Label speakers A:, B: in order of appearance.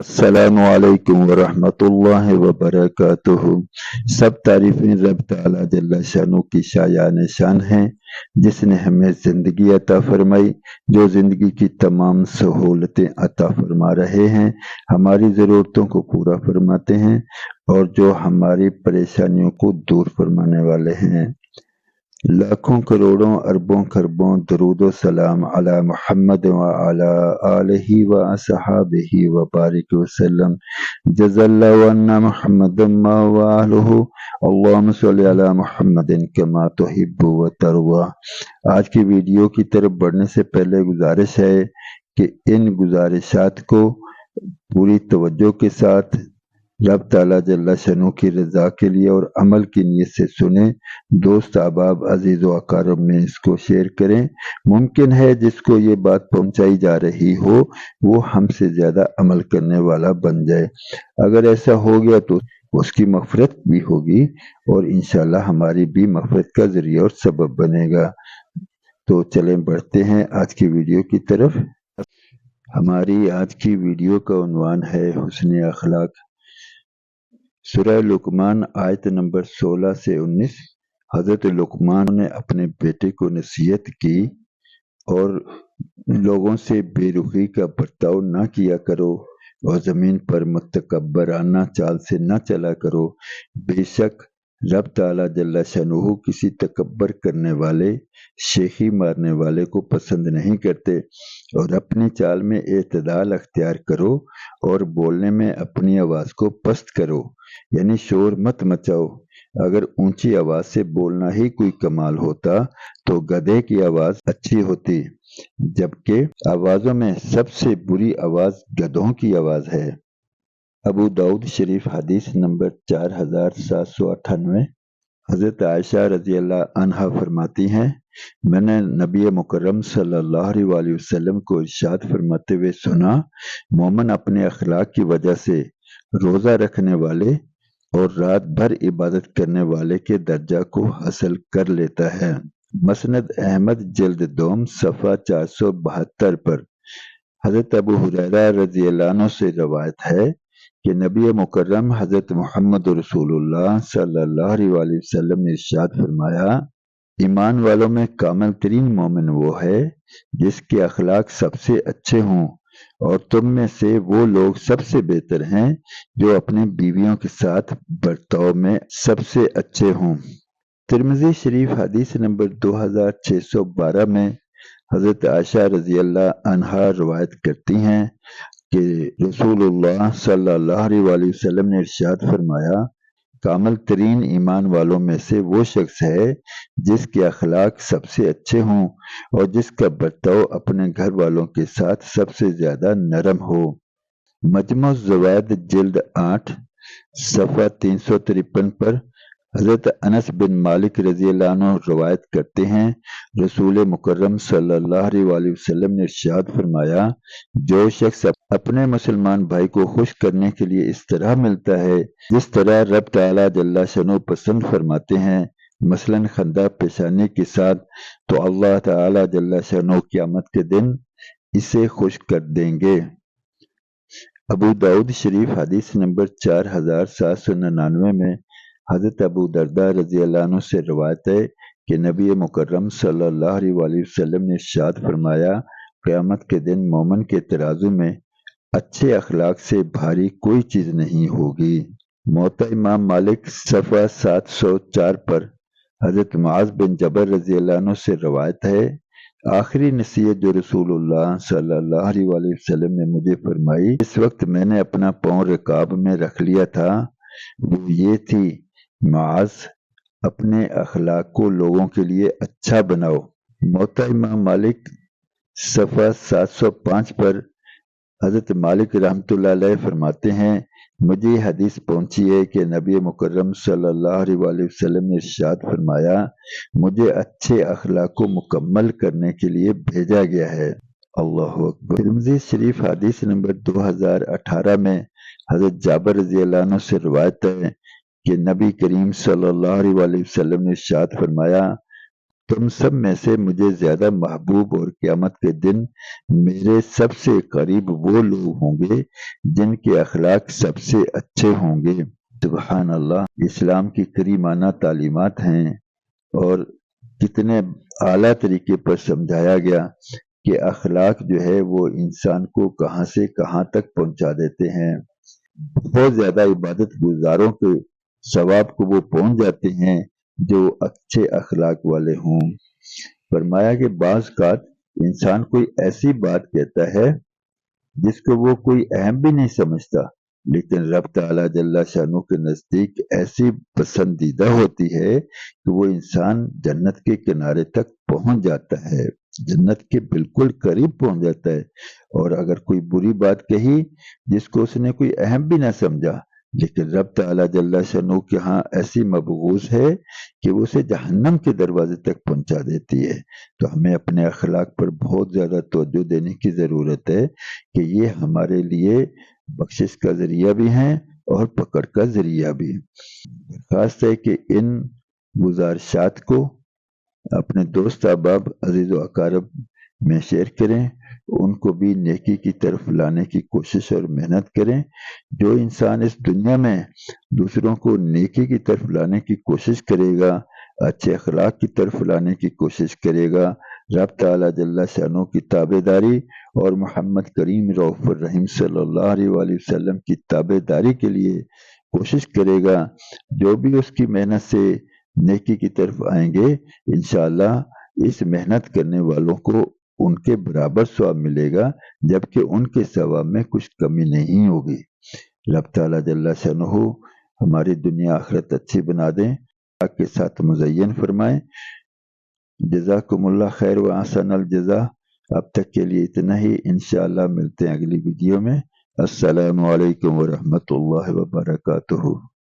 A: السلام علیکم ورحمۃ اللہ وبرکاتہ۔ سب تعریفیں رب تعالیٰ جل شانہ کی شایان شان ہیں، جس نے ہمیں زندگی عطا فرمائی، جو زندگی کی تمام سہولتیں عطا فرما رہے ہیں، ہماری ضرورتوں کو پورا فرماتے ہیں اور جو ہماری پریشانیوں کو دور فرمانے والے ہیں۔ لاکھوں کروڑوں اربوں خربوں درود و سلام علی محمد وعلی آلہ واصحابہ وبارک وسلم۔ جزا اللہ عنا محمد ما وآلہ، اللہم صلی علی محمد کما تحب وترضی۔ آج کی ویڈیو کی طرف بڑھنے سے پہلے گزارش ہے کہ ان گزارشات کو پوری توجہ کے ساتھ رب تعالیٰ جل شانہ کی رضا کے لیے اور عمل کی نیت سے سنیں، دوست احباب عزیز و اقارب میں اس کو شیئر کریں۔ ممکن ہے جس کو یہ بات پہنچائی جا رہی ہو وہ ہم سے زیادہ عمل کرنے والا بن جائے۔ اگر ایسا ہو گیا تو اس کی مغفرت بھی ہوگی اور انشاءاللہ ہماری بھی مغفرت کا ذریعہ اور سبب بنے گا۔ تو چلیں بڑھتے ہیں آج کی ویڈیو کی طرف۔ ہماری آج کی ویڈیو کا عنوان ہے حسن اخلاق۔ سورہ لقمان آیت نمبر 16 سے 19۔ حضرت لقمان نے اپنے بیٹے کو نصیحت کی اور لوگوں سے بے رخی کا برتاؤ نہ کیا کرو اور زمین پر متکبرانہ چال سے نہ چلا کرو۔ بے شک رب تعالیٰ جل شانہ کسی تکبر کرنے والے، شیخی مارنے والے کو پسند نہیں کرتے، اور اپنی چال میں اعتدال اختیار کرو اور بولنے میں اپنی آواز کو پست کرو، یعنی شور مت مچاؤ۔ اگر اونچی آواز سے بولنا ہی کوئی کمال ہوتا تو گدھے کی آواز اچھی ہوتی، جبکہ آوازوں میں سب سے بری آواز گدھوں کی آواز ہے۔ ابو داؤد شریف حدیث نمبر 4798۔ حضرت عائشہ رضی اللہ عنہا فرماتی ہیں، میں نے نبی مکرم صلی اللہ علیہ وسلم کو ارشاد فرماتے ہوئے سنا، مومن اپنے اخلاق کی وجہ سے روزہ رکھنے والے اور رات بھر عبادت کرنے والے کے درجہ کو حاصل کر لیتا ہے۔ مسند احمد جلد دوم صفحہ 472 پر۔ حضرت ابو ہریرہ رضی اللہ عنہ سے روایت ہے کہ نبی مکرم حضرت محمد رسول اللہ صلی اللہ علیہ وسلم نے ارشاد فرمایا، ایمان والوں میں کامل ترین مومن وہ ہے جس کے اخلاق سب سے اچھے ہوں، اور تم میں سے وہ لوگ سب سے بہتر ہیں جو اپنی بیویوں کے ساتھ برتاؤ میں سب سے اچھے ہوں۔ ترمذی شریف حدیث نمبر 2612 میں حضرت عائشہ رضی اللہ عنہا روایت کرتی ہیں کہ رسول اللہ صلی اللہ علیہ وسلم نے ارشاد فرمایا، کامل ترین ایمان والوں میں سے وہ شخص ہے جس کے اخلاق سب سے اچھے ہوں اور جس کا برتاؤ اپنے گھر والوں کے ساتھ سب سے زیادہ نرم ہو۔ مجمع الزوائد جلد 8 صفحہ 353 پر حضرت انس بن مالک رضی اللہ عنہ روایت کرتے ہیں، رسول مکرم صلی اللہ علیہ وسلم نے ارشاد فرمایا، جو شخص اپنے مسلمان بھائی کو خوش کرنے کے لیے اس طرح ملتا ہے جس طرح رب تعالیٰ جل شانہ پسند فرماتے ہیں، مثلاً خندہ پیشانی کے ساتھ، تو اللہ تعالیٰ جل شانہ قیامت کے دن اسے خوش کر دیں گے۔ ابو داؤد شریف حدیث نمبر 4799 میں حضرت ابو درداء رضی اللہ عنہ سے روایت ہے کہ نبی مکرم صلی اللہ علیہ وسلم نے ارشاد فرمایا، قیامت کے دن مومن کے ترازو میں اچھے اخلاق سے بھاری کوئی چیز نہیں ہوگی۔ موطا امام مالک صفحہ 704 پر حضرت معاذ بن جبل رضی اللہ عنہ سے روایت ہے، آخری نصیحت جو رسول اللہ صلی اللہ علیہ وسلم نے مجھے فرمائی اس وقت میں نے اپنا پاؤں رکاب میں رکھ لیا تھا، وہ یہ تھی، معاذ اپنے اخلاق کو لوگوں کے لیے اچھا بناؤ۔ موطا امام مالک صفحہ 705 پر حضرت مالک رحمۃ اللہ علیہ فرماتے ہیں، مجھے حدیث پہنچی ہے کہ نبی مکرم صلی اللہ علیہ وسلم نے ارشاد فرمایا، مجھے اچھے اخلاق کو مکمل کرنے کے لیے بھیجا گیا ہے۔ اللہ اکبر۔ ترمذی شریف حدیث نمبر 2018 میں حضرت جابر رضی اللہ عنہ سے روایت ہے کہ نبی کریم صلی اللہ علیہ وسلم نے ارشاد فرمایا، تم سب میں سے مجھے زیادہ محبوب اور قیامت کے دن میرے سب سے قریب وہ لوگ ہوں گے جن کے اخلاق سب سے اچھے ہوں گے۔ سبحان اللہ، اسلام کی کریمانہ تعلیمات ہیں، اور کتنے اعلیٰ طریقے پر سمجھایا گیا کہ اخلاق جو ہے وہ انسان کو کہاں سے کہاں تک پہنچا دیتے ہیں۔ بہت زیادہ عبادت گزاروں کے ثواب کو وہ پہنچ جاتے ہیں جو اچھے اخلاق والے ہوں۔ فرمایا کہ بعض اوقات انسان کوئی ایسی بات کہتا ہے جس کو وہ کوئی اہم بھی نہیں سمجھتا، لیکن رب تعالیٰ جل شانہ کے نزدیک ایسی پسندیدہ ہوتی ہے کہ وہ انسان جنت کے کنارے تک پہنچ جاتا ہے، جنت کے بالکل قریب پہنچ جاتا ہے۔ اور اگر کوئی بری بات کہی جس کو اس نے کوئی اہم بھی نہ سمجھا، لیکن رب تعالیٰ جل شانہ کے ہاں ایسی مبغوض ہے کہ وہ اسے جہنم کے دروازے تک پہنچا دیتی ہے۔ تو ہمیں اپنے اخلاق پر بہت زیادہ توجہ دینے کی ضرورت ہے کہ یہ ہمارے لیے بخشش کا ذریعہ بھی ہیں اور پکڑ کا ذریعہ بھی۔ خاص ہے کہ ان گزارشات کو اپنے دوست احباب عزیز و اقارب میں شیئر کریں، ان کو بھی نیکی کی طرف لانے کی کوشش اور محنت کریں۔ جو انسان اس دنیا میں دوسروں کو نیکی کی طرف لانے کی کوشش کرے گا، اچھے اخلاق کی طرف لانے کی کوشش کرے گا، رب تعالیٰ جل شانہ کی تابع داری اور محمد کریم رؤوف الرحیم صلی اللہ علیہ وآلہ وسلم کی تابع داری کے لیے کوشش کرے گا، جو بھی اس کی محنت سے نیکی کی طرف آئیں گے، انشاءاللہ اس محنت کرنے والوں کو ان کے برابر ثواب ملے گا، جبکہ ان کے ثواب میں کچھ کمی نہیں ہوگی۔ رب تعالیٰ جل شانہ ہماری دنیا آخرت اچھی بنا دیں، حق کے ساتھ مزین فرمائیں۔ جزاکم اللہ خیر و احسن الجزا۔ اب تک کے لیے اتنا ہی، انشاءاللہ ملتے ہیں اگلی ویڈیو میں۔ السلام علیکم ورحمۃ اللہ وبرکاتہ۔